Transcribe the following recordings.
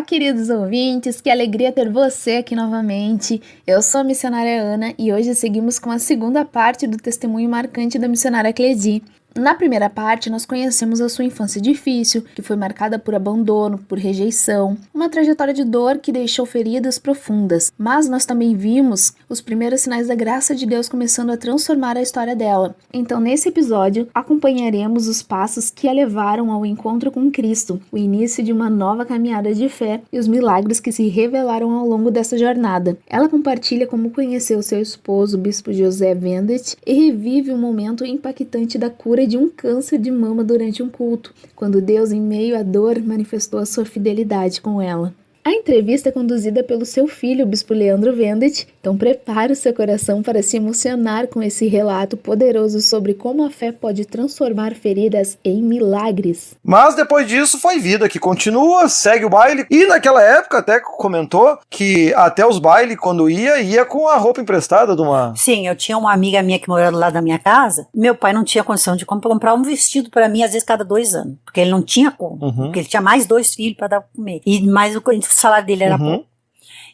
queridos ouvintes, que alegria ter você aqui novamente. Eu sou a missionária Ana e hoje seguimos com a segunda parte do testemunho marcante da missionária Cledi. Na primeira parte, nós conhecemos a sua infância difícil, que foi marcada por abandono, por rejeição, uma trajetória de dor que deixou feridas profundas. Mas nós também vimos os primeiros sinais da graça de Deus começando a transformar a história dela. Então, nesse episódio, acompanharemos os passos que a levaram ao encontro com Cristo, o início de uma nova caminhada de fé e os milagres que se revelaram ao longo dessa jornada. Ela compartilha como conheceu seu esposo, o bispo José Vendet, e revive um momento impactante da cura de um câncer de mama durante um culto, quando Deus, em meio à dor, manifestou a sua fidelidade com ela. A entrevista é conduzida pelo seu filho, o bispo Leandro Vendet, então prepare o seu coração para se emocionar com esse relato poderoso sobre como a fé pode transformar feridas em milagres. Mas depois disso foi vida que continua, segue o baile, e naquela época até comentou que até os bailes, quando ia com a roupa emprestada de uma... Sim, eu tinha uma amiga minha que morava lá da minha casa, meu pai não tinha condição de comprar um vestido para mim, às vezes cada 2 anos, porque ele não tinha como, porque ele tinha mais 2 filhos para dar pra comer, e mais o salário dele era pouco.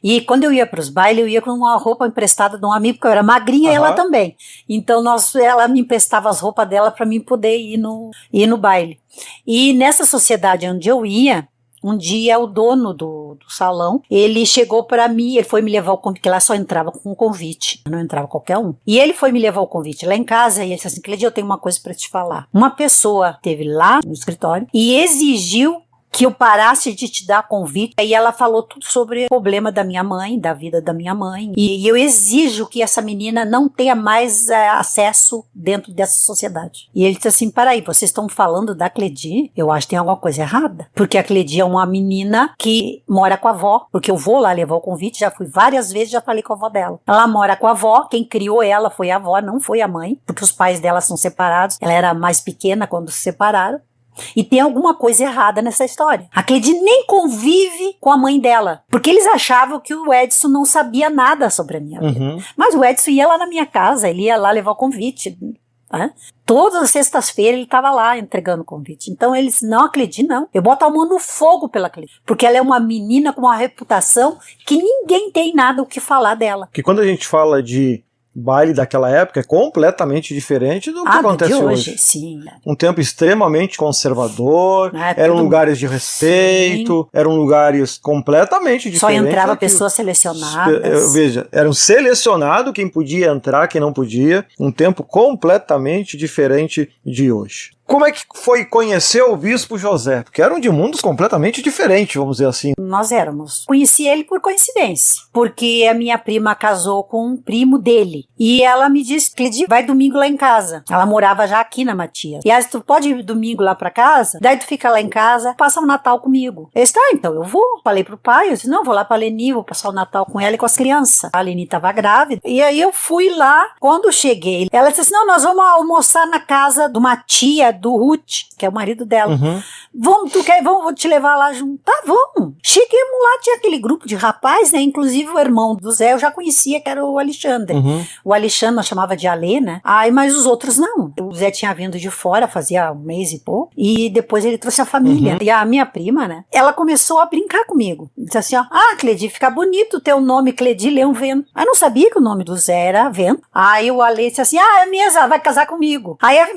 E quando eu ia para os bailes, eu ia com uma roupa emprestada de um amigo, porque eu era magrinha e ela também. Então ela me emprestava as roupas dela para mim poder ir no baile. E nessa sociedade onde eu ia, um dia o dono do salão, ele chegou para mim, ele foi me levar o convite, porque lá só entrava com um convite, não entrava qualquer um. E ele foi me levar o convite lá em casa e ele disse assim: Cledi, eu tenho uma coisa para te falar. Uma pessoa esteve lá no escritório e exigiu que eu parasse de te dar convite. Aí ela falou tudo sobre o problema da minha mãe, da vida da minha mãe. E eu exijo que essa menina não tenha mais acesso dentro dessa sociedade. E ele disse assim: peraí, vocês estão falando da Cledi? Eu acho que tem alguma coisa errada. Porque a Cledi é uma menina que mora com a avó. Porque eu vou lá levar o convite, já fui várias vezes, já falei com a avó dela. Ela mora com a avó, quem criou ela foi a avó, não foi a mãe. Porque os pais dela são separados. Ela era mais pequena quando se separaram. E tem alguma coisa errada nessa história. A Cledi nem convive com a mãe dela, porque eles achavam que o Edson não sabia nada sobre a minha vida. Mas o Edson ia lá na minha casa, ele ia lá levar o convite. Né? Todas as sextas-feiras ele estava lá entregando o convite. Então eles, não, a Cledi não. Eu boto a mão no fogo pela Cledi, porque ela é uma menina com uma reputação que ninguém tem nada o que falar dela. Porque quando a gente fala de baile daquela época é completamente diferente do que acontece hoje. Sim. Um tempo extremamente conservador, eram lugares de respeito, eram lugares completamente diferentes. Só entrava pessoas selecionadas. Veja, eram selecionados quem podia entrar, quem não podia. Um tempo completamente diferente de hoje. Como é que foi conhecer o bispo José? Porque eram de mundos completamente diferentes, vamos dizer assim. Nós éramos. Conheci ele por coincidência, porque a minha prima casou com um primo dele. E ela me disse: Cledi, vai domingo lá em casa. Ela morava já aqui na Matias. E aí, tu pode ir domingo lá pra casa? Daí tu fica lá em casa, passa o Natal comigo. Eu disse: então eu vou. Falei pro pai, eu disse: não, vou lá pra Leni, vou passar o Natal com ela e com as crianças. A Leni tava grávida. E aí eu fui lá. Quando cheguei, ela disse assim: não, nós vamos almoçar na casa de uma tia do Ruth, que é o marido dela. Vamos, vou te levar lá junto. Tá, vamos. Cheguemos lá, tinha aquele grupo de rapaz, né? Inclusive o irmão do Zé, eu já conhecia, que era o Alexandre. O Alexandre nós chamava de Alê, né? Mas os outros não. O Zé tinha vindo de fora, fazia 1 mês e pouco, e depois ele trouxe a família. E a minha prima, né? Ela começou a brincar comigo. Disse assim, ó: Cledi, fica bonito o teu nome, Cledi Leão Vento. Eu não sabia que o nome do Zé era Vento. Aí o Alê disse assim: é mesmo, vai casar comigo. Aí a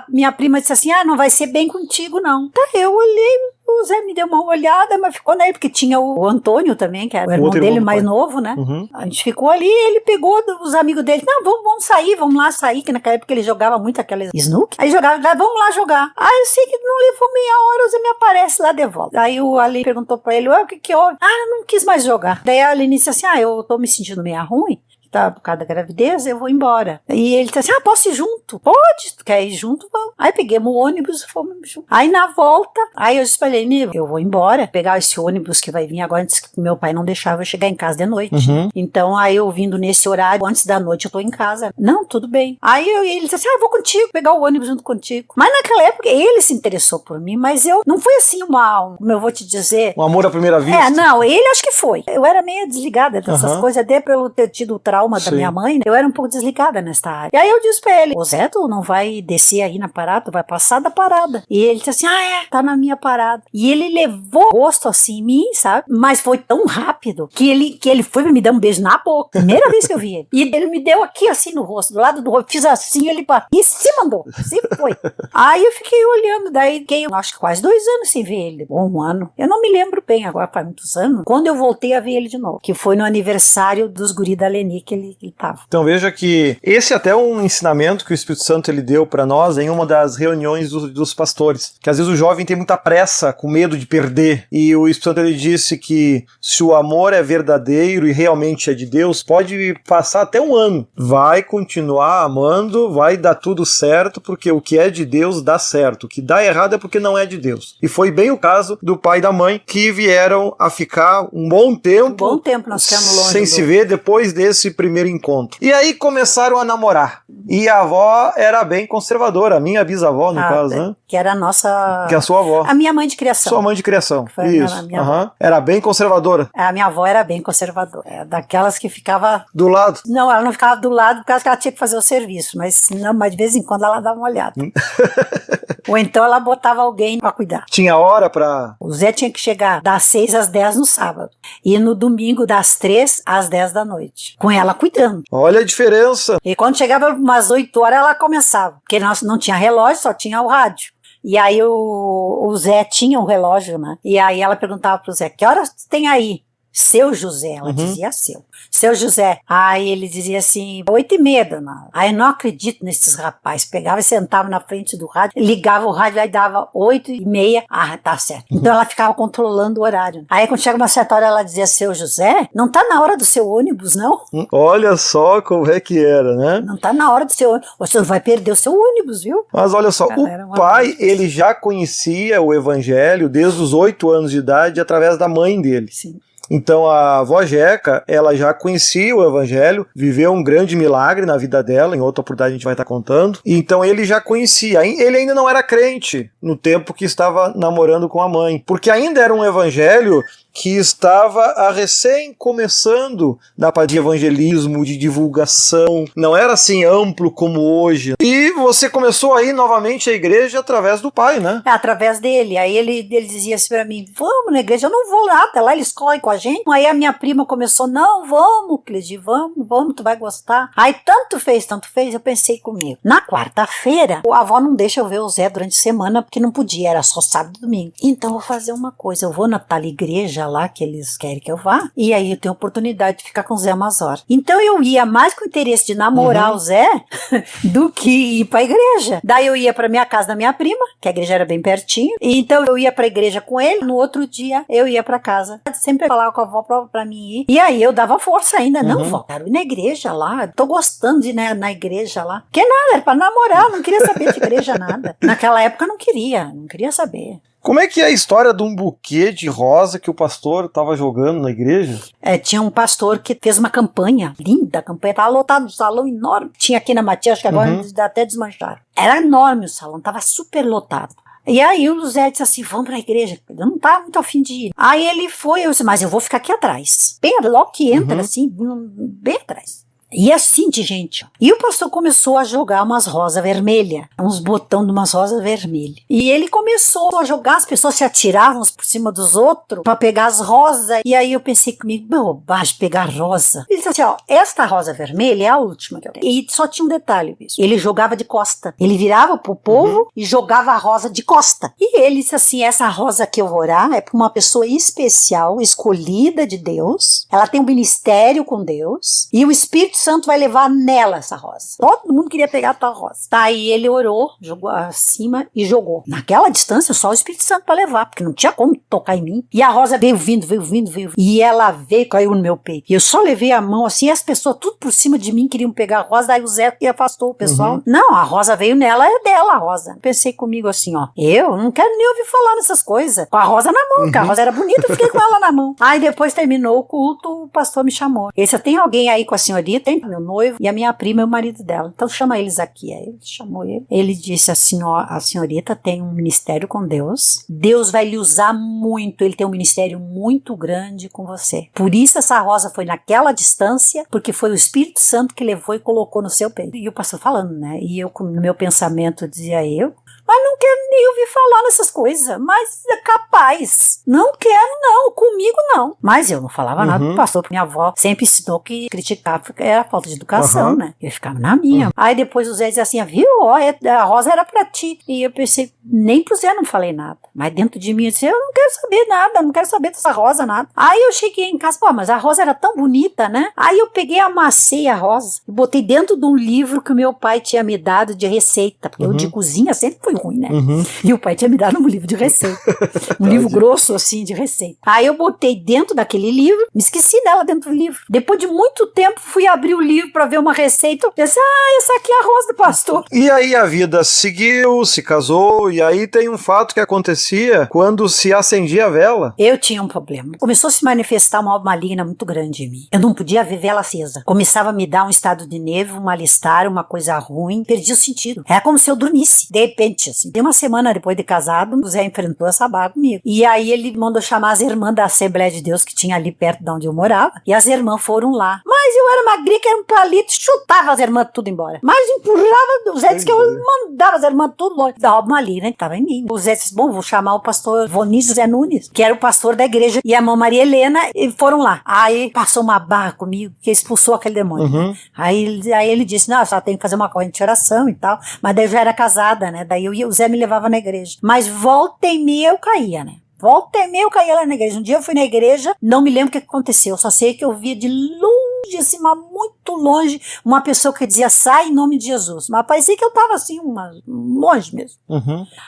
minha prima disse assim: não vai ser bem contigo, não. Tá, eu olhei, o Zé me deu uma olhada, mas ficou nele, porque tinha o Antônio também, que era o irmão dele mais novo, né? A gente ficou ali, ele pegou os amigos dele: não, vamos sair, vamos lá sair, que naquela época ele jogava muito aqueles snook. Aí jogava, vamos lá jogar. Aí eu sei que não levou meia hora, o Zé me aparece lá de volta. Aí o Ali perguntou pra ele: o que houve? Eu não quis mais jogar. Daí a Aline disse assim: eu tô me sentindo meio ruim, tá, por causa da gravidez, eu vou embora. E ele disse assim: posso ir junto? Pode, tu quer ir junto? Vamos. Aí peguemos o ônibus e fomos junto. Aí na volta, aí eu disse pra ele: eu vou embora, pegar esse ônibus que vai vir agora, antes que meu pai não deixava eu chegar em casa de noite. Então aí eu vindo nesse horário, antes da noite eu tô em casa. Não, tudo bem. Aí ele disse assim: eu vou contigo, pegar o ônibus junto contigo. Mas naquela época ele se interessou por mim, mas eu não foi assim como eu vou te dizer. Um amor à primeira vista? Não, ele acho que foi. Eu era meio desligada dessas coisas, até pelo ter tido o trauma alma da minha mãe, eu era um pouco desligada nesta área. E aí eu disse pra ele, ô Zé, tu não vai descer aí na parada, tu vai passar da parada. E ele disse assim, tá na minha parada. E ele levou gosto assim em mim, sabe? Mas foi tão rápido que ele foi me dar um beijo na boca. Primeira vez que eu vi ele. E ele me deu aqui assim no rosto, do lado do rosto, fiz assim, ele e se mandou, se foi. Aí eu fiquei olhando, daí fiquei, acho que quase 2 anos sem ver ele, ou 1 ano. Eu não me lembro bem, agora faz muitos anos, quando eu voltei a ver ele de novo, que foi no aniversário dos guri da Leni que ele tava. Então veja que esse até é um ensinamento que o Espírito Santo ele deu para nós em uma das reuniões dos pastores, que às vezes o jovem tem muita pressa, com medo de perder, e o Espírito Santo ele disse que se o amor é verdadeiro e realmente é de Deus, pode passar até 1 ano, vai continuar amando, vai dar tudo certo, porque o que é de Deus dá certo, o que dá errado é porque não é de Deus. E foi bem o caso do pai e da mãe, que vieram a ficar um bom tempo nós ficamos longe sem se ver depois desse primeiro encontro. E aí começaram a namorar. E a avó era bem conservadora, a minha bisavó, no caso, né? Que era a nossa... Que é a sua avó. A minha mãe de criação. Sua mãe de criação. Foi isso. A minha avó. Era bem conservadora. A minha avó era bem conservadora. Daquelas que ficava... Do lado? Não, ela não ficava do lado por causa que ela tinha que fazer o serviço. Mas de vez em quando ela dava uma olhada. Ou então ela botava alguém pra cuidar. Tinha hora pra... O Zé tinha que chegar das 6 às 10 no sábado. E no domingo das 3 às 10 da noite. Com ela cuidando. Olha a diferença. E quando chegava umas 8 horas ela começava. Porque nós não tinha relógio, só tinha o rádio. E aí o Zé tinha um relógio, né? E aí ela perguntava pro Zé, que horas tem aí? Seu José, ela dizia seu José. Aí ele dizia assim, 8h30, dona. Aí eu não acredito nesses rapazes. Pegava e sentava na frente do rádio, ligava o rádio, aí dava 8h30. Tá certo. Então ela ficava controlando o horário. Aí quando chega uma certa hora, ela dizia, seu José, não tá na hora do seu ônibus, não? Olha só como é que era, né? Não tá na hora do seu ônibus. Você vai perder o seu ônibus, viu? Mas olha só, o pai, ele já conhecia o evangelho desde os 8 anos de idade através da mãe dele. Sim. Então a avó Jeca, ela já conhecia o evangelho, viveu um grande milagre na vida dela, em outra oportunidade a gente vai estar contando. Então ele já conhecia, ele ainda não era crente no tempo que estava namorando com a mãe, porque ainda era um evangelho que estava a recém começando na parte de evangelismo, de divulgação, não era assim amplo como hoje. E você começou aí novamente a igreja através do pai, né? Através dele. Aí ele dizia assim pra mim, vamos na igreja, eu não vou lá, até lá eles correm com a gente. Aí a minha prima começou, não, vamos, Cleide, vamos, tu vai gostar. Aí tanto fez, eu pensei comigo. Na quarta-feira, a avó não deixa eu ver o Zé durante a semana, porque não podia, era só sábado e domingo. Então eu vou fazer uma coisa, eu vou na tal igreja lá que eles querem que eu vá, e aí eu tenho oportunidade de ficar com o Zé umas horas. Então eu ia mais com o interesse de namorar o Zé do que ir pra igreja. Daí eu ia pra minha casa da minha prima, que a igreja era bem pertinho, e então eu ia pra igreja com ele, no outro dia eu ia pra casa. Sempre falava com a avó pra mim ir, e aí eu dava força ainda, não, vó, quero ir na igreja lá, tô gostando de ir na igreja lá. Que nada, era pra namorar, não queria saber de igreja nada. Naquela época eu não queria saber. Como é que é a história de um buquê de rosa que o pastor estava jogando na igreja? Tinha um pastor que fez uma campanha, linda campanha, estava lotado, um salão enorme. Tinha aqui na Matias, acho que agora até desmancharam. Era enorme o salão, estava super lotado. E aí o Zé disse assim, vamos pra igreja. Eu não estava muito afim de ir. Aí ele foi, eu disse, mas eu vou ficar aqui atrás. Bem, logo que entra assim, bem atrás. E assim de gente. E o pastor começou a jogar umas rosas vermelhas, uns botão de umas rosas vermelhas. E ele começou a jogar, as pessoas se atiravam uns por cima dos outros pra pegar as rosas. E aí eu pensei comigo, bobagem, pegar rosa. Ele disse assim, esta rosa vermelha é a última que eu tenho. E só tinha um detalhe, bicho. Ele jogava de costa. Ele virava pro povo e jogava a rosa de costa. E ele disse assim, essa rosa que eu vou orar é pra uma pessoa especial, escolhida de Deus. Ela tem um ministério com Deus. E o Espírito Santo vai levar nela essa rosa. Todo mundo queria pegar a tal rosa. Aí ele orou, jogou acima e jogou. Naquela distância, só o Espírito Santo para levar, porque não tinha como tocar em mim. E a rosa veio vindo. E ela veio e caiu no meu peito. E eu só levei a mão assim, e as pessoas tudo por cima de mim queriam pegar a rosa, daí o Zé afastou o pessoal. Não, a rosa veio nela, é dela a rosa. Pensei comigo assim, eu não quero nem ouvir falar nessas coisas. Com a rosa na mão, porque a rosa era bonita, eu fiquei com ela na mão. Aí depois terminou o culto, o pastor me chamou. Ele disse, tem alguém aí com a senhorita? tem meu noivo e a minha prima e o marido dela. Então chama eles aqui. Aí ele chamou ele. Ele disse: a senhorita tem um ministério com Deus. Deus vai lhe usar muito. Ele tem um ministério muito grande com você. Por isso essa rosa foi naquela distância, porque foi o Espírito Santo que levou e colocou no seu peito. E o pastor falando, né? E eu, no meu pensamento, dizia mas não quero nem ouvir falar nessas coisas. Mas é capaz. Não quero, não. Comigo, não. Mas eu não falava nada pro pastor, porque minha avó sempre ensinou que criticar era falta de educação, né? Eu ficava na minha. Aí depois o Zé dizia assim, viu? Ó, a rosa era pra ti. E eu pensei, nem pro Zé não falei nada. Mas dentro de mim eu disse, eu não quero saber nada, não quero saber dessa rosa, nada. Aí eu cheguei em casa, pô, mas a rosa era tão bonita, né? Aí eu peguei, amassei a rosa e botei dentro de um livro que o meu pai tinha me dado de receita. Porque eu de cozinha sempre fui ruim, né? E o pai tinha me dado um livro de receita. Um livro grosso, assim, de receita. Aí eu botei dentro daquele livro, me esqueci dela dentro do livro. Depois de muito tempo, fui abrir o livro pra ver uma receita. Eu pensei, essa aqui é a rosa do pastor. E aí a vida seguiu, se casou, e aí tem um fato que acontecia quando se acendia a vela. Eu tinha um problema. Começou a se manifestar uma alma maligna muito grande em mim. Eu não podia ver vela acesa. Começava a me dar um estado de nervo, um mal-estar, uma coisa ruim. Perdi o sentido. Era como se eu dormisse. De repente, assim. Uma semana depois de casado, o Zé enfrentou essa barra comigo. E aí ele mandou chamar as irmãs da Assembleia de Deus, que tinha ali perto de onde eu morava. E as irmãs foram lá. Mas eu era magrinha, que era um palito, chutava as irmãs tudo embora. Mas empurrava, o Zé disse que eu mandava as irmãs tudo longe. Da alma maligna, que tava em mim. O Zé disse, bom, vou chamar o pastor Vonício Zé Nunes, que era o pastor da igreja, e a irmã Maria Helena, e foram lá. Aí passou uma barra comigo, que expulsou aquele demônio. Aí ele disse, não, só tem que fazer uma corrente de oração e tal. Mas daí eu já era casada, né? Daí o Zé me levava na igreja. Mas volta e meia eu caía, né? Volta e meia eu caía lá na igreja. Um dia eu fui na igreja, não me lembro o que aconteceu. Só sei que eu via de longe, assim, mas muito longe, uma pessoa que dizia, sai em nome de Jesus. Mas parecia que eu tava assim, longe mesmo.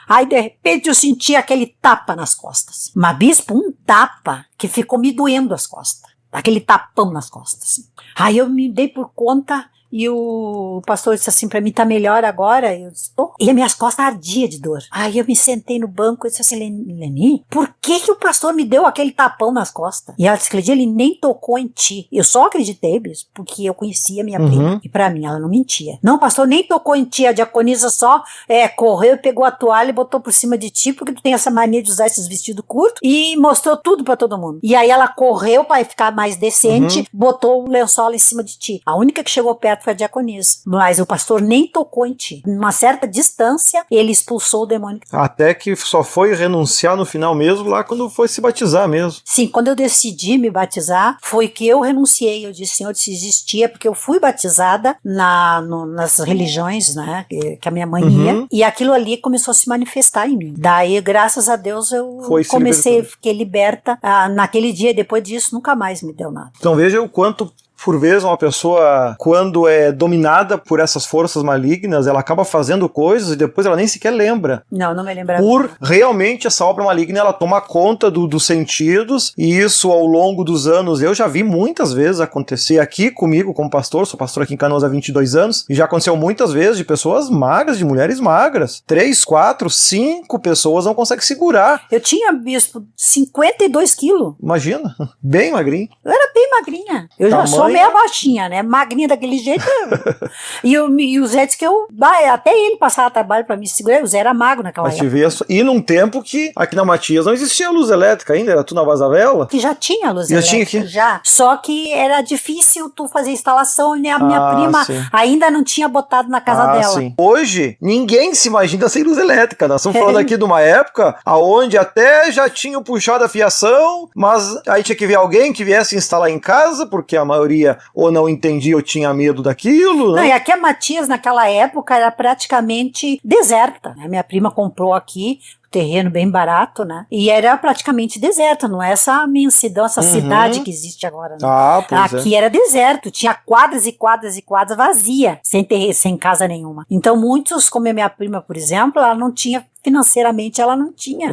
Aí de repente eu senti aquele tapa nas costas. Mas bispo, um tapa que ficou me doendo as costas. Aquele tapão nas costas. Assim. Aí eu me dei por conta. E o pastor disse assim pra mim, tá melhor agora? Eu disse, tô. E as minhas costas ardiam de dor. Aí eu me sentei no banco e disse assim, Leni, por que o pastor me deu aquele tapão nas costas? E ela disse, Cleitinho, ele nem tocou em ti. Eu só acreditei, bispo, porque eu conhecia a minha prima. E pra mim, ela não mentia. Não, pastor, nem tocou em ti. A diaconisa só correu e pegou a toalha e botou por cima de ti, porque tu tem essa mania de usar esses vestidos curtos. E mostrou tudo pra todo mundo. E aí ela correu pra ficar mais decente, botou o lençol em cima de ti. A única que chegou perto foi a diaconisa. Mas o pastor nem tocou em ti. Numa certa distância, ele expulsou o demônio. Até que só foi renunciar no final mesmo, lá quando foi se batizar mesmo. Sim, quando eu decidi me batizar, foi que eu renunciei. Eu disse, Senhor, se existia, porque eu fui batizada nas religiões, né, que a minha mãe ia, e aquilo ali começou a se manifestar em mim. Daí, graças a Deus, eu fiquei liberta. Naquele dia, depois disso, nunca mais me deu nada. Então veja o quanto por vezes uma pessoa, quando é dominada por essas forças malignas, ela acaba fazendo coisas e depois ela nem sequer lembra. Não me lembra. Por realmente essa obra maligna, ela toma conta dos sentidos, e isso ao longo dos anos eu já vi muitas vezes acontecer aqui comigo como pastor, sou pastor aqui em Canoas há 22 anos, e já aconteceu muitas vezes de pessoas magras, de mulheres magras. 3, 4, 5 pessoas não conseguem segurar. Eu tinha, bispo, 52 quilos. Imagina, bem magrinho. Eu era bem magrinha. Eu já sou meio baixinha, né? Magrinha daquele jeito. E o Zé disse que até ele passava trabalho pra me segurar. O Zé era magro naquela época. E num tempo que aqui na Matias não existia luz elétrica ainda, era tudo na vazavela. Que já tinha luz elétrica. Já tinha aqui? Já. Só que era difícil tu fazer instalação, né? A minha prima ainda não tinha botado na casa dela. Sim. Hoje, ninguém se imagina sem luz elétrica. Nós estamos falando aqui de uma época onde até já tinham puxado a fiação, mas aí tinha que ver alguém que viesse instalar em casa, porque a maioria ou não entendia ou tinha medo daquilo. Não, e aqui a Matias naquela época era praticamente deserta. A minha prima comprou aqui terreno bem barato, né? E era praticamente deserto, não é essa imensidão, essa cidade que existe agora, né? Aqui era deserto, tinha quadras e quadras e quadras vazia, sem casa nenhuma. Então muitos, como a minha prima, por exemplo, ela não tinha financeiramente ela não tinha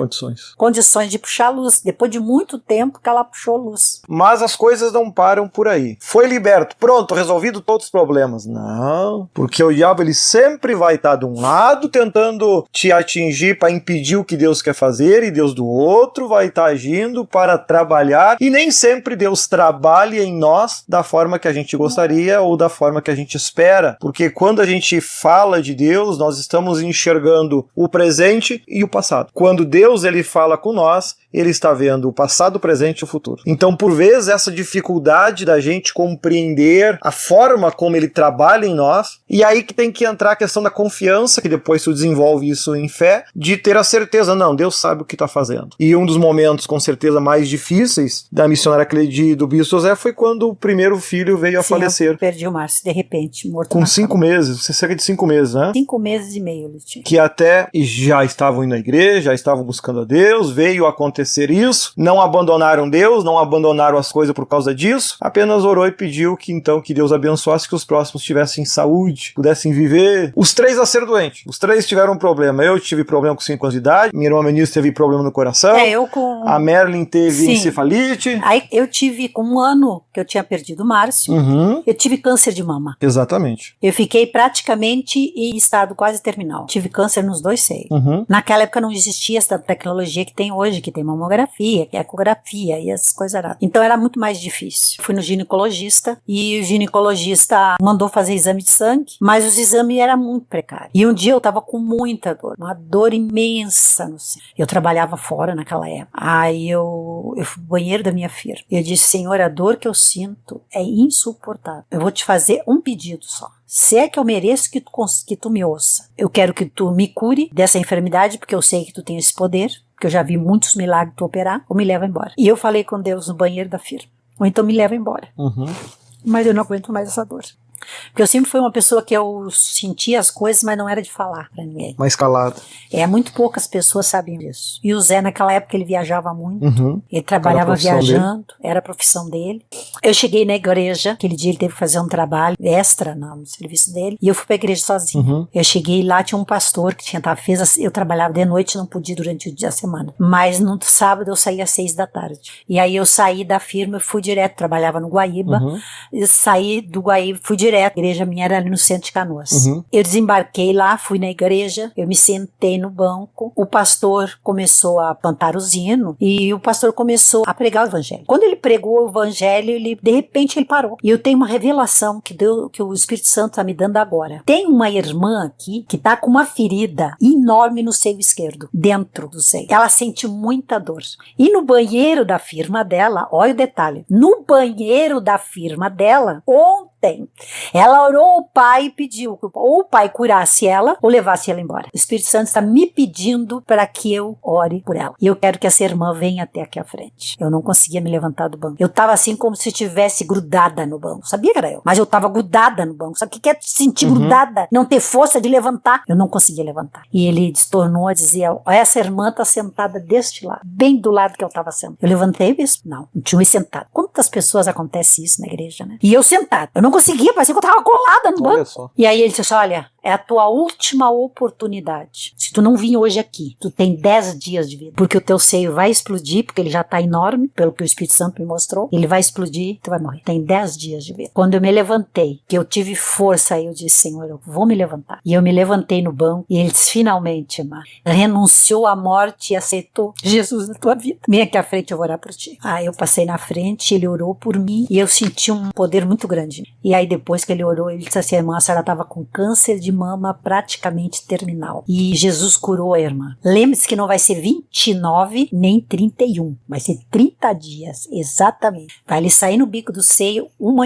condições de puxar luz. Depois de muito tempo que ela puxou luz. Mas as coisas não param por aí. Foi liberto, pronto, resolvido todos os problemas. Não, porque o diabo ele sempre vai estar de um lado tentando te atingir para impedir o que Deus quer fazer, e Deus do outro vai estar agindo para trabalhar, e nem sempre Deus trabalha em nós da forma que a gente gostaria ou da forma que a gente espera, porque quando a gente fala de Deus, nós estamos enxergando o presente e o passado. Quando Deus ele fala com nós, ele está vendo o passado, o presente e o futuro. Então, por vezes, essa dificuldade da gente compreender a forma como ele trabalha em nós, e aí que tem que entrar a questão da confiança, que depois se desenvolve isso em fé, de ter a certeza, não, Deus sabe o que está fazendo. E um dos momentos, com certeza, mais difíceis da missionária Cleidi e do bispo José foi quando o primeiro filho veio a falecer. Eu perdi o Márcio, de repente, morto. Com 5 meses, cerca de 5 meses, né? 5 meses e meio ele tinha. Que até já estavam indo na igreja, já estavam buscando a Deus, veio acontecer isso, não abandonaram Deus, não abandonaram as coisas por causa disso, apenas orou e pediu que então que Deus abençoasse, que os próximos tivessem saúde, pudessem viver. Os 3 a ser doentes, os 3 tiveram um problema. Eu tive problema com 5 anos de idade, minha irmã Menise teve problema no coração, a Merlin teve encefalite. Aí eu tive, com 1 ano que eu tinha perdido o Márcio, eu tive câncer de mama. Exatamente. Eu fiquei praticamente em estado quase terminal. Tive câncer nos 2 seios. Naquela época não existia essa tecnologia que tem hoje, que tem mamografia, que é ecografia e essas coisas. Então era muito mais difícil. Fui no ginecologista e o ginecologista mandou fazer exame de sangue, mas os exames eram muito precários. E um dia eu tava com muita dor, uma dor imensa no seio. Eu trabalhava fora naquela época. Aí eu fui pro banheiro da minha firma. Eu disse, Senhor, a dor que eu sinto é insuportável. Eu vou te fazer um pedido só. Se é que eu mereço que tu me ouça. Eu quero que tu me cure dessa enfermidade, porque eu sei que tu tem esse poder, porque eu já vi muitos milagres tu operar, ou me leva embora. E eu falei com Deus no banheiro da firma. Ou então me leva embora. Mas eu não aguento mais essa dor. Porque eu sempre fui uma pessoa que eu sentia as coisas, mas não era de falar pra ninguém. Mais calado. Muito poucas pessoas sabem disso. E o Zé, naquela época, ele viajava muito. Ele trabalhava viajando, era a profissão dele. Eu cheguei na igreja, aquele dia ele teve que fazer um trabalho extra no serviço dele, e eu fui pra igreja sozinha. Eu cheguei lá, tinha um pastor que eu trabalhava de noite, não podia durante o dia da semana. Mas no sábado eu saía às 6 da tarde. E aí eu saí da firma e fui direto, trabalhava no Guaíba, eu saí do Guaíba, fui direto. A igreja minha era ali no centro de Canoas. Eu desembarquei lá, fui na igreja, eu me sentei no banco, o pastor começou a cantar os hinos e o pastor começou a pregar o evangelho. Quando ele pregou o evangelho, de repente ele parou. E eu tenho uma revelação que o Espírito Santo está me dando agora. Tem uma irmã aqui que está com uma ferida enorme no seio esquerdo, dentro do seio. Ela sente muita dor. E no banheiro da firma dela, olha o detalhe, no banheiro da firma dela, ontem, ela orou ao pai e pediu que ou o pai curasse ela ou levasse ela embora. O Espírito Santo está me pedindo para que eu ore por ela. E eu quero que essa irmã venha até aqui à frente. Eu não conseguia me levantar do banco. Eu estava assim como se estivesse grudada no banco. Sabia que era eu? Mas eu estava grudada no banco. Sabe o que é se sentir grudada? Não ter força de levantar? Eu não conseguia levantar. E ele tornou a dizer, essa irmã está sentada deste lado, bem do lado que eu estava sentado. Eu levantei isso? Não tinha sentado. Quantas pessoas acontece isso na igreja, né? E eu sentada. Eu não conseguia, parecia que eu estava colada no banco. E aí ele disse, olha, é a tua última oportunidade. Se tu não vir hoje aqui, tu tem 10 dias de vida. Porque o teu seio vai explodir, porque ele já está enorme, pelo que o Espírito Santo me mostrou. Ele vai explodir, tu vai morrer. Tem 10 dias de vida. Quando eu me levantei, que eu tive força, eu disse, Senhor, eu vou me levantar. E eu me levantei no banco, e ele disse, finalmente, Emma, renunciou à morte e aceitou Jesus na tua vida. Vem aqui à frente, eu vou orar por ti. Aí eu passei na frente, ele orou por mim, e eu senti um poder muito grande. E aí depois que ele orou, ele disse assim, irmã, a senhora estava com câncer de mama praticamente terminal. E Jesus curou a irmã. Lembre-se que não vai ser 29 nem 31. Vai ser 30 dias, exatamente. Vai lhe sair no bico do seio uma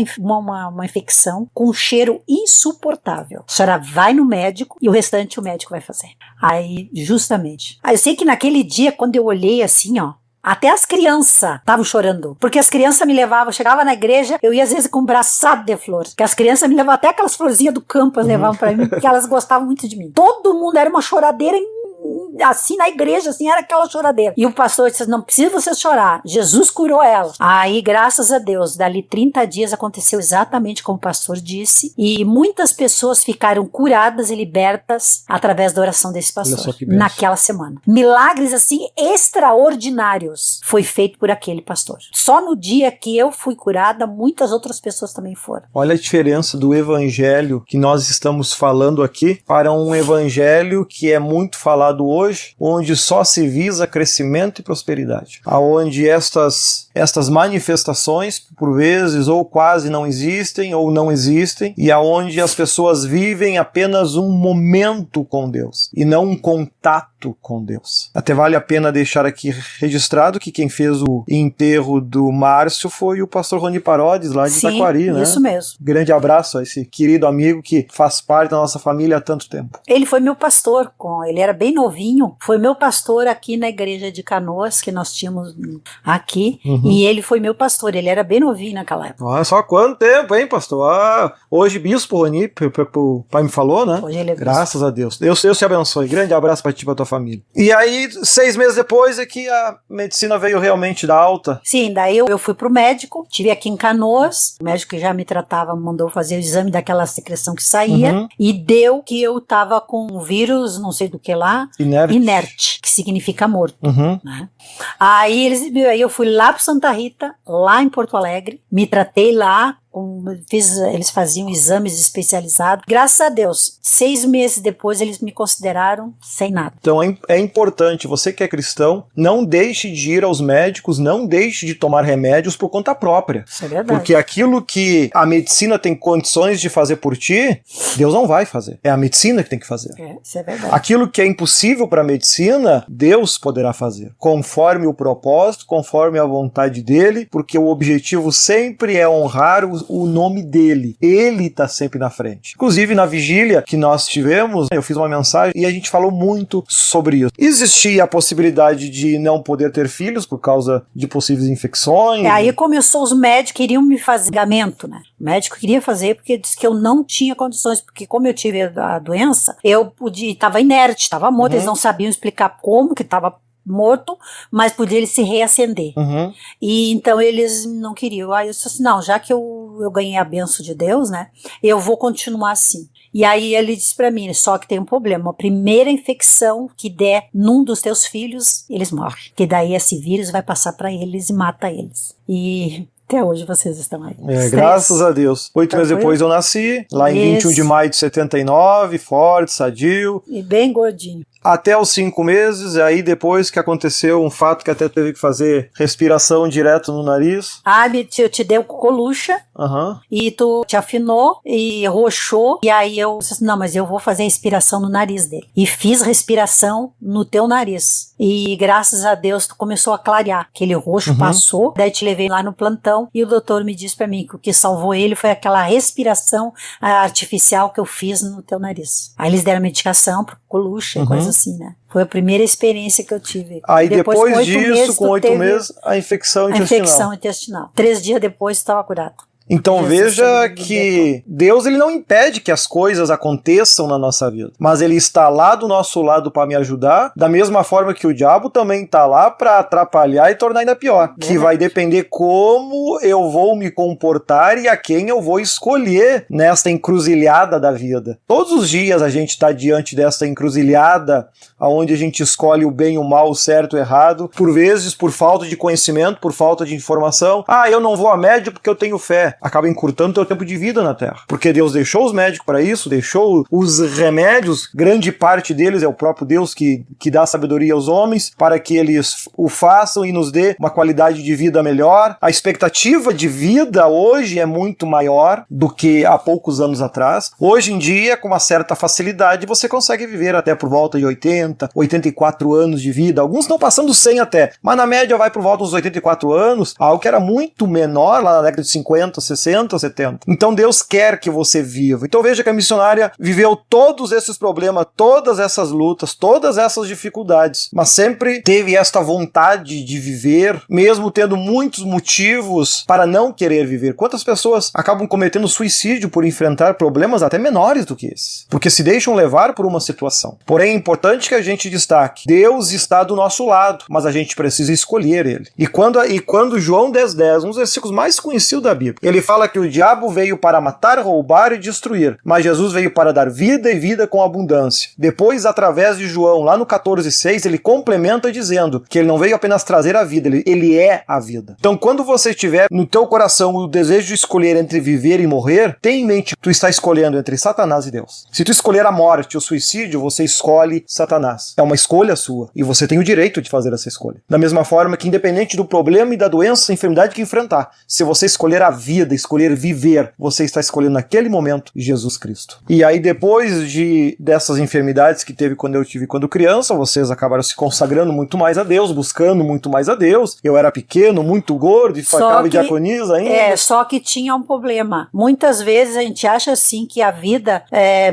infecção com um cheiro insuportável. A senhora vai no médico e o restante o médico vai fazer. Aí, justamente. Aí eu sei que naquele dia, quando eu olhei assim, até as crianças estavam chorando, porque as crianças me levavam, eu chegava na igreja, eu ia às vezes com um braçado de flores, porque as crianças me levavam, até aquelas florzinhas do campo, elas levavam pra mim, porque elas gostavam muito de mim. Todo mundo era uma choradeira assim na igreja, assim, era aquela choradeira. E o pastor disse, não precisa você chorar, Jesus curou ela. Aí, graças a Deus, dali 30 dias aconteceu exatamente como o pastor disse, e muitas pessoas ficaram curadas e libertas através da oração desse pastor, naquela semana. Milagres, assim, extraordinários foi feito por aquele pastor. Só no dia que eu fui curada, muitas outras pessoas também foram. Olha a diferença do evangelho que nós estamos falando aqui para um evangelho que é muito falado hoje, onde só se visa crescimento e prosperidade. Aonde estas manifestações, por vezes, ou quase não existem, ou não existem, e aonde as pessoas vivem apenas um momento com Deus, e não um contato com Deus. Até vale a pena deixar aqui registrado que quem fez o enterro do Márcio foi o pastor Rony Parodes, lá de Itaquari, né? Isso mesmo. Grande abraço a esse querido amigo que faz parte da nossa família há tanto tempo. Ele foi meu pastor, ele era bem novinho, foi meu pastor aqui na igreja de Canoas, que nós tínhamos aqui, e ele foi meu pastor, ele era bem novinho naquela época. Ah, só quanto tempo, hein, pastor? Ah, hoje bispo Rony, o pai me falou, né? Hoje ele é bispo. Graças a Deus. Deus te abençoe. Grande abraço pra ti e pra tua família. E aí, 6 meses depois é que a medicina veio realmente dar alta. Sim, daí eu fui pro médico, tive aqui em Canoas, o médico que já me tratava mandou fazer o exame daquela secreção que saía, e deu que eu tava com um vírus, não sei do que lá, inerte, que significa morto. Né? Aí eu fui lá pro Santa Rita, lá em Porto Alegre, me tratei lá, eles faziam exames especializados. Graças a Deus, 6 meses depois eles me consideraram sem nada. Então é importante, você que é cristão, não deixe de ir aos médicos, não deixe de tomar remédios por conta própria. Isso é verdade. Porque aquilo que a medicina tem condições de fazer por ti, Deus não vai fazer. É a medicina que tem que fazer. Isso é verdade. Aquilo que é impossível para a medicina, Deus poderá fazer. Conforme o propósito, conforme a vontade dele, porque o objetivo sempre é honrar o nome dele. Ele está sempre na frente. Inclusive, na vigília que nós tivemos, eu fiz uma mensagem e a gente falou muito sobre isso. Existia a possibilidade de não poder ter filhos por causa de possíveis infecções. Aí começou, os médicos queriam me fazer ligamento, né? O médico queria fazer porque disse que eu não tinha condições, porque como eu tive a doença, eu estava inerte, estava morto, eles não sabiam explicar como que estava morto, mas podia ele se reacender. E então eles não queriam. Aí eu disse assim, não, já que eu ganhei a bênção de Deus, né, eu vou continuar assim. E aí ele disse pra mim, só que tem um problema, a primeira infecção que der num dos teus filhos, eles morrem. Que daí esse vírus vai passar pra eles e mata eles. E até hoje vocês estão aí. Graças a Deus. 8 meses depois eu nasci, lá em 21 de maio de 79, forte, sadio. E bem gordinho. Até os 5 meses, aí depois que aconteceu um fato que até teve que fazer respiração direto no nariz. Eu te dei colucha, e tu te afinou e roxou, e aí eu disse, não, mas eu vou fazer respiração no nariz dele. E fiz respiração no teu nariz. E graças a Deus tu começou a clarear. Aquele roxo passou, daí te levei lá no plantão, e o doutor me disse pra mim que o que salvou ele foi aquela respiração artificial que eu fiz no teu nariz. Aí eles deram medicação pro colucha e coisa assim, né? Foi a primeira experiência que eu tive. Aí depois disso, com 8 meses, a infecção intestinal. A infecção intestinal. 3 dias depois estava curado. Então veja que Deus ele não impede que as coisas aconteçam na nossa vida, mas ele está lá do nosso lado para me ajudar, da mesma forma que o diabo também está lá para atrapalhar e tornar ainda pior, que vai depender como eu vou me comportar e a quem eu vou escolher nesta encruzilhada da vida. Todos os dias a gente está diante desta encruzilhada, onde a gente escolhe o bem, o mal, o certo, o errado, por vezes por falta de conhecimento, por falta de informação. Eu não vou a médico porque eu tenho fé. Acaba encurtando o teu tempo de vida na Terra. Porque Deus deixou os médicos para isso, deixou os remédios, grande parte deles é o próprio Deus que dá sabedoria aos homens, para que eles o façam e nos dê uma qualidade de vida melhor. A expectativa de vida hoje é muito maior do que há poucos anos atrás. Hoje em dia, com uma certa facilidade, você consegue viver até por volta de 80, 84 anos de vida. Alguns estão passando 100 até, mas na média vai por volta dos 84 anos, algo que era muito menor lá na década de 50, 60, 70. Então Deus quer que você viva. Então veja que a missionária viveu todos esses problemas, todas essas lutas, todas essas dificuldades, mas sempre teve esta vontade de viver, mesmo tendo muitos motivos para não querer viver. Quantas pessoas acabam cometendo suicídio por enfrentar problemas até menores do que esses? Porque se deixam levar por uma situação. Porém, é importante que a gente destaque, Deus está do nosso lado, mas a gente precisa escolher Ele. E quando João 10:10, um dos versículos mais conhecidos da Bíblia, ele fala que o diabo veio para matar, roubar e destruir, mas Jesus veio para dar vida e vida com abundância. Depois, através de João, lá no 14:6, ele complementa dizendo que ele não veio apenas trazer a vida, ele é a vida. Então, quando você tiver no teu coração o desejo de escolher entre viver e morrer, tenha em mente que tu está escolhendo entre Satanás e Deus. Se tu escolher a morte ou o suicídio, você escolhe Satanás. É uma escolha sua e você tem o direito de fazer essa escolha. Da mesma forma que, independente do problema e da doença, enfermidade que enfrentar, se você escolher a vida, escolher viver, você está escolhendo naquele momento Jesus Cristo. E aí, depois dessas enfermidades que teve quando eu tive quando criança, vocês acabaram se consagrando muito mais a Deus, buscando muito mais a Deus. Eu era pequeno, muito gordo, e ficava diaconisa ainda. Só que tinha um problema. Muitas vezes a gente acha assim que a vida,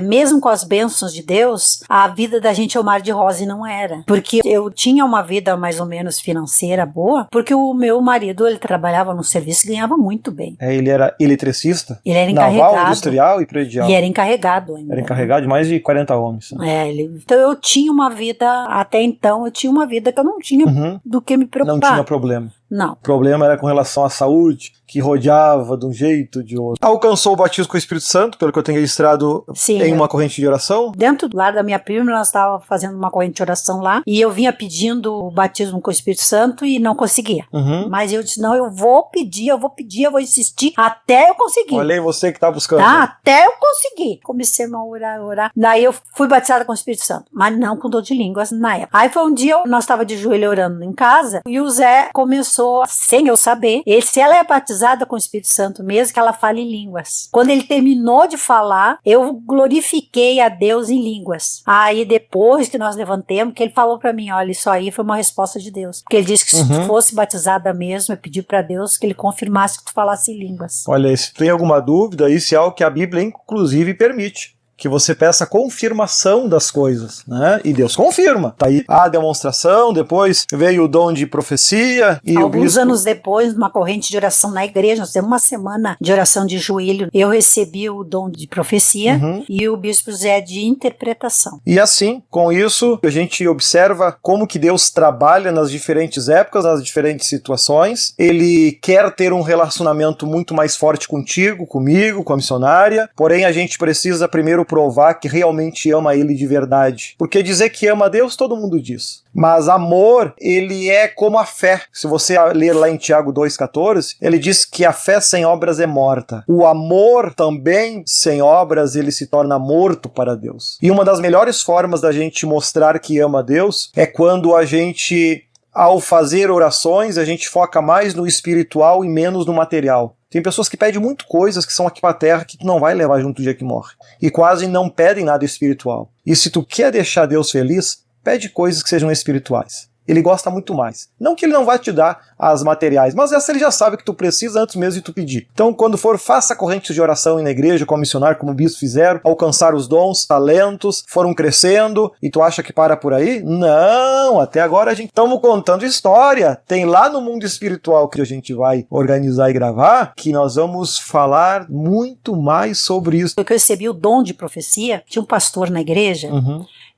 mesmo com as bênçãos de Deus, a vida da gente é um mar de rosa e não era. Porque eu tinha uma vida mais ou menos financeira boa, porque o meu marido, ele trabalhava no serviço e ganhava muito bem. Ele era eletricista? Ele era encarregado. Naval, industrial e predial. E era encarregado ainda. Era encarregado de mais de 40 homens. Então eu tinha uma vida, até então, eu tinha uma vida que eu não tinha do que me preocupar. Não tinha problema. Não. O problema era com relação à saúde, que rodeava de um jeito ou de outro. Alcançou o batismo com o Espírito Santo, pelo que eu tenho registrado, em uma corrente de oração? Dentro do lar da minha prima, nós estávamos fazendo uma corrente de oração lá, e eu vinha pedindo o batismo com o Espírito Santo e não conseguia. Mas eu disse, não, eu vou pedir, eu vou insistir até eu conseguir. Olha aí você que está buscando. Até eu conseguir. Comecei a orar. Daí eu fui batizada com o Espírito Santo, mas não com dor de línguas na época. Aí foi um dia, nós estávamos de joelho orando em casa, e o Zé começou, sem eu saber, se ela é batizada com o Espírito Santo mesmo, que ela fala em línguas. Quando ele terminou de falar, eu glorifiquei a Deus em línguas. Aí depois que nós levantemos, que ele falou pra mim, olha, isso aí foi uma resposta de Deus. Porque ele disse que se tu fosse batizada mesmo, eu pedi pra Deus que ele confirmasse que tu falasse em línguas. Olha, se tem alguma dúvida, isso é algo que a Bíblia inclusive permite. Que você peça confirmação das coisas, né? E Deus confirma. Tá aí a demonstração, depois veio o dom de profecia. E alguns anos depois, numa corrente de oração na igreja, nós temos uma semana de oração de joelho, eu recebi o dom de profecia e o bispo Zé de interpretação. E assim, com isso, a gente observa como que Deus trabalha nas diferentes épocas, nas diferentes situações. Ele quer ter um relacionamento muito mais forte contigo, comigo, com a missionária, porém a gente precisa primeiro provar que realmente ama Ele de verdade. Porque dizer que ama a Deus, todo mundo diz. Mas amor, ele é como a fé. Se você ler lá em Tiago 2,14, ele diz que a fé sem obras é morta. O amor também, sem obras, ele se torna morto para Deus. E uma das melhores formas da gente mostrar que ama a Deus é quando a gente, ao fazer orações, a gente foca mais no espiritual e menos no material. Tem pessoas que pedem muito coisas que são aqui pra terra que tu não vai levar junto do dia que morre. E quase não pedem nada espiritual. E se tu quer deixar Deus feliz, pede coisas que sejam espirituais. Ele gosta muito mais. Não que ele não vai te dar as materiais, mas essa ele já sabe que tu precisa antes mesmo de tu pedir. Então, quando for, faça correntes de oração na igreja, como missionário, como bispos fizeram, alcançar os dons, talentos, foram crescendo, e tu acha que para por aí? Não, até agora a gente estamos contando história. Tem lá no mundo espiritual que a gente vai organizar e gravar, que nós vamos falar muito mais sobre isso. Eu recebi o dom de profecia, tinha um pastor na igreja,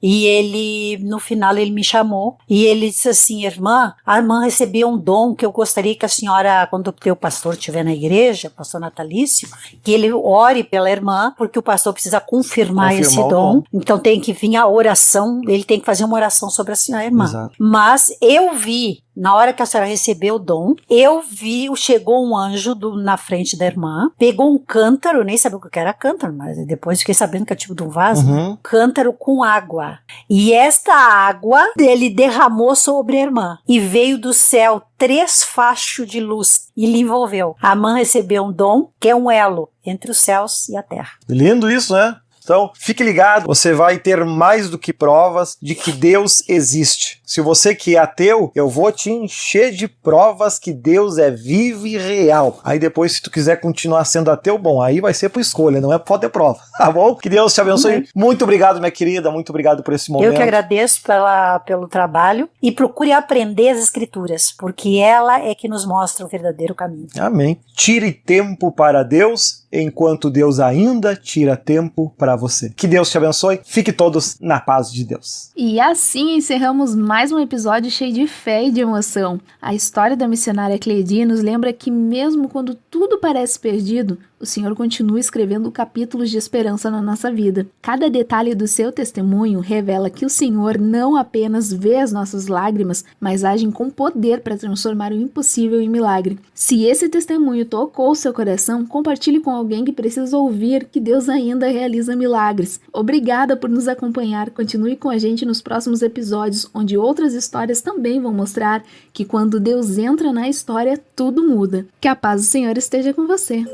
e ele, no final, ele me chamou e ele disse assim, a irmã recebeu um dom que eu gostaria que a senhora, quando o teu pastor estiver na igreja, pastor natalício, que ele ore pela irmã, porque o pastor precisa confirmar esse dom. Então tem que vir a oração, ele tem que fazer uma oração sobre a senhora irmã. Exato. Mas eu vi, na hora que a senhora recebeu o dom, eu vi, chegou um anjo na frente da irmã, pegou um cântaro, nem sabia o que era cântaro, mas depois fiquei sabendo que é tipo de um vaso, cântaro com água. E esta água ele derramou sobre a irmã e veio do céu 3 fachos de luz e lhe envolveu. A irmã recebeu um dom que é um elo entre os céus e a terra. Lindo isso, né? Então, fique ligado, você vai ter mais do que provas de que Deus existe. Se você que é ateu, eu vou te encher de provas que Deus é vivo e real. Aí depois, se tu quiser continuar sendo ateu, bom, aí vai ser por escolha, não é por ter prova, tá bom? Que Deus te abençoe. Muito obrigado, minha querida, muito obrigado por esse momento. Eu que agradeço pelo trabalho e procure aprender as escrituras, porque ela é que nos mostra o verdadeiro caminho. Amém. Tire tempo para Deus, enquanto Deus ainda tira tempo para você. Que Deus te abençoe. Fique todos na paz de Deus. E assim encerramos mais um episódio cheio de fé e de emoção. A história da missionária Cleidi nos lembra que mesmo quando tudo parece perdido, o Senhor continua escrevendo capítulos de esperança na nossa vida. Cada detalhe do seu testemunho revela que o Senhor não apenas vê as nossas lágrimas, mas age com poder para transformar o impossível em milagre. Se esse testemunho tocou o seu coração, compartilhe com alguém que precisa ouvir que Deus ainda realiza milagres. Obrigada por nos acompanhar. Continue com a gente nos próximos episódios, onde outras histórias também vão mostrar que quando Deus entra na história, tudo muda. Que a paz do Senhor esteja com você.